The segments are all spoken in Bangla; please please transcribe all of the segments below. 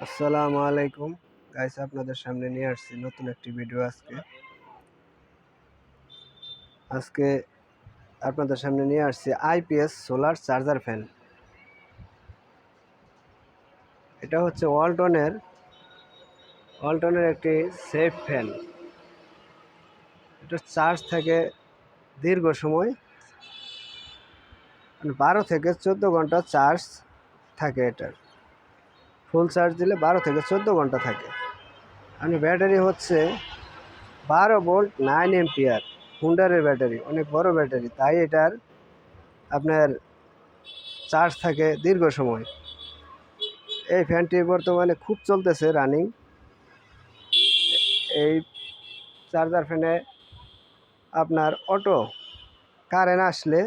আসসালামু আলাইকুম গাইস, আপনাদের সামনে নিয়ে আসছি নতুন একটি ভিডিও। আজকে আপনাদের সামনে নিয়ে আসছি আইপিএস সোলার চার্জার ফ্যান। এটা হচ্ছে ওয়ালটনের একটি সেফ ফ্যান। এটা চার্জ থাকে দীর্ঘ সময়, 12 থেকে 14 ঘন্টা চার্জ থাকে। এটার ফুল চার্জ দিলে 12 থেকে 14 ঘন্টা থাকে। ব্যাটারি হচ্ছে 12 ভোল্ট 9 এম্পিয়ার। হুন্ডারের ব্যাটারি, অনেক বড় ব্যাটারি, তাই এটার আপনার চার্জ থাকে দীর্ঘ সময়। এই ফ্যানটি বর্তমানে খুব চলতেছে, রানিং। এই চার্জার ফ্যানে আপনার অটো কারেন্ট আসলে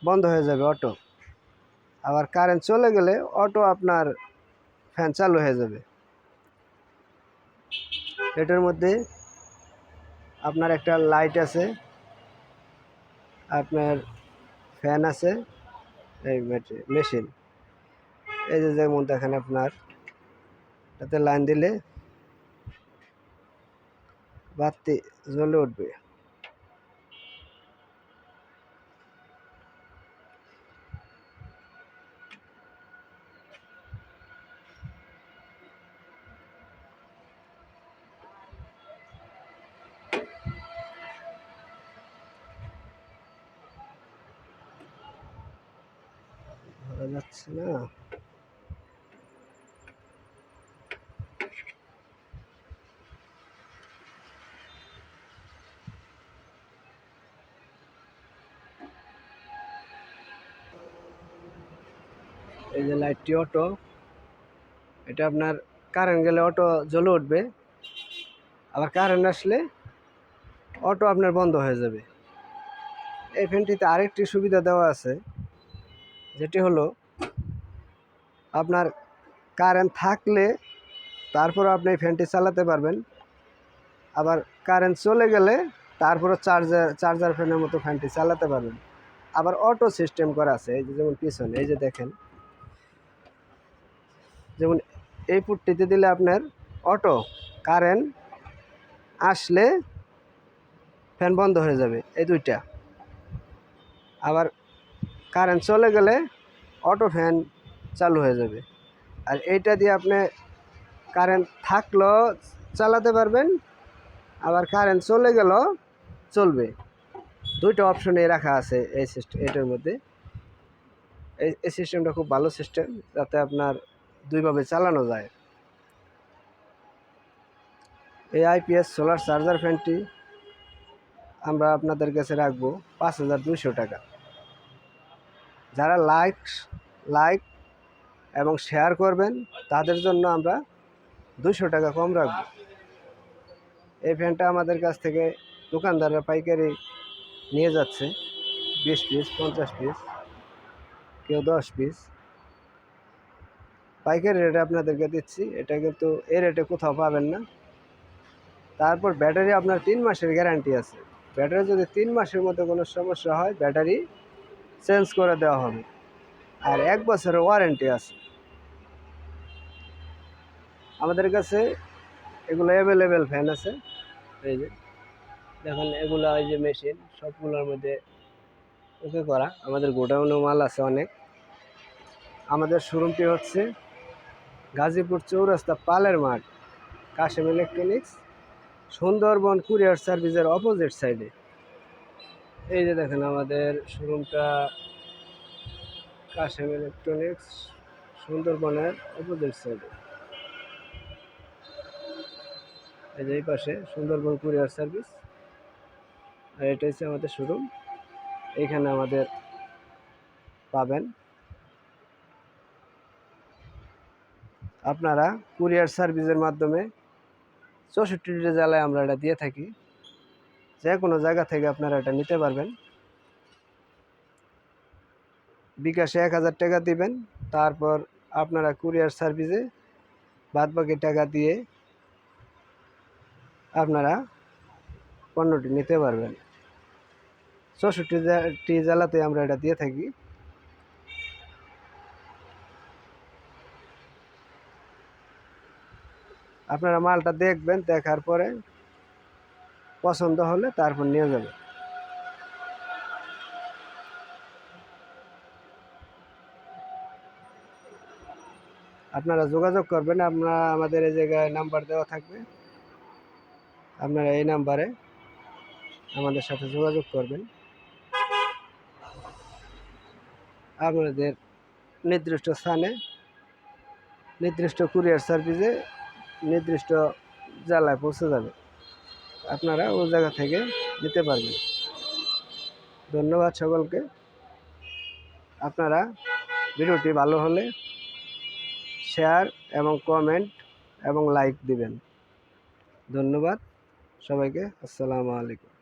বন্ধ হয়ে যাবে অটো, আবার কারেন্ট চলে গেলে অটো আপনার ফ্যান চালু হয়ে যাবে। এটার মধ্যে আপনার একটা লাইট আছে, আপনার ফ্যান আছে, এই মেশিন, এই যে যেমন দেখেন আপনার এটাতে লাইন দিলে বাতি জ্বলে উঠবে। ধরা যাচ্ছে না। এই যে লাইটটি অটো, এটা আপনার কারেন্ট গেলে অটো জ্বলে উঠবে, আবার কারেন্ট আসলে অটো আপনার বন্ধ হয়ে যাবে। এই ফ্যানটিতে আরেকটি সুবিধা দেওয়া আছে, যেটি হলো আপনার কারেন্ট থাকলে তারপর আপনি এই ফ্যানটি চালাতে পারবেন, আবার কারেন্ট চলে গেলে তারপরে চার্জার ফ্যানের মতো ফ্যানটি চালাতে পারবেন। আবার অটো সিস্টেম করা আছে, এই যে যেমন পিছনে এই যে দেখেন, যেমন এই পুটটিতে দিলে আপনার অটো কারেন্ট আসলে ফ্যান বন্ধ হয়ে যাবে, এই দুইটা। আবার কারেন্ট চলে গেলে অটো ফ্যান চালু হয়ে যাবে। আর এইটা দিয়ে আপনি কারেন্ট থাকলেও চালাতে পারবেন, আবার কারেন্ট চলে গেলেও চলবে। দুইটা অপশনে রাখা আছে এই সিস্টেম, এটার মধ্যে এই সিস্টেমটা খুব ভালো সিস্টেম, যাতে আপনার দুইভাবে চালানো যায়। এই আইপিএস সোলার চার্জার ফ্যানটি আমরা আপনাদের কাছে রাখবো 5200 টাকা। যারা লাইক এবং শেয়ার করবেন তাদের জন্য আমরা 200 টাকা কম রাখবো। এই ফ্যানটা আমাদের কাছ থেকে দোকানদাররা পাইকারি নিয়ে যাচ্ছে 20 পিস, 50 পিস, কেউ 10 পিস। পাইকারি রেটে আপনাদেরকে দিচ্ছি, এটা কিন্তু এই রেটে কোথাও পাবেন না। তারপর ব্যাটারি আপনার 3 মাসের গ্যারান্টি আছে। ব্যাটারি যদি 3 মাসের মধ্যে কোনো সমস্যা হয়, ব্যাটারি চেঞ্জ করে দেওয়া হবে। আর 1 বছরের ওয়ারেন্টি আছে। আমাদের কাছে এগুলো অ্যাভেলেবেল ফ্যান আছে। এই যে দেখেন, এগুলো এই যে মেশিন, সবগুলোর মধ্যে ওকে করা। আমাদের গোডাউনে মাল আছে অনেক। আমাদের শোরুমটি হচ্ছে গাজীপুর চৌরাস্তা, পালের মাঠ, কাশেম ইলেকট্রনিক্স, সুন্দরবন কুরিয়ার সার্ভিসের অপোজিট সাইডে। এই যে দেখেন আমাদের শোরুমটা কাশেম ইলেকট্রনিক্স, সুন্দরবনের অপোজিট সাইডে। এই যে এই পাশে সুন্দরবন কুরিয়ার সার্ভিস, আর এটা হচ্ছে আমাদের শোরুম। এইখানে আমাদের পাবেন। আপনারা কুরিয়ার সার্ভিসের মাধ্যমে 64টি জেলায় আমরা এটা দিয়ে থাকি। যে কোনো জায়গা থেকে আপনারা এটা নিতে পারবেন। বিকাশে 1000 টাকা দিবেন, তারপর আপনারা কুরিয়ার সার্ভিসে বাদবাকি টাকা দিয়ে আপনারা পণ্যটি নিতে পারবেন। 64টি জেলাতে আমরা এটা দিয়ে থাকি। আপনারা মালটা দেখবেন, দেখার পরে পছন্দ হলে তারপর নিয়ে যাবেন। আপনারা যোগাযোগ করবেন, আমাদের এই জায়গায় নাম্বার দেওয়া থাকবে, আপনারা এই নাম্বারে আমাদের সাথে যোগাযোগ করবেন। আপনাদের নির্দিষ্ট স্থানে নির্দিষ্ট কুরিয়ার সার্ভিসে নির্দিষ্ট জেলায় পৌঁছে যাবে, আপনারা ওই জায়গা থেকে নিতে পারবেন। ধন্যবাদ সকলকে। আপনারা ভিডিওটি ভালো হলে শেয়ার এবং কমেন্ট এবং লাইক দিবেন। ধন্যবাদ সবাইকে। আসসালামু আলাইকুম।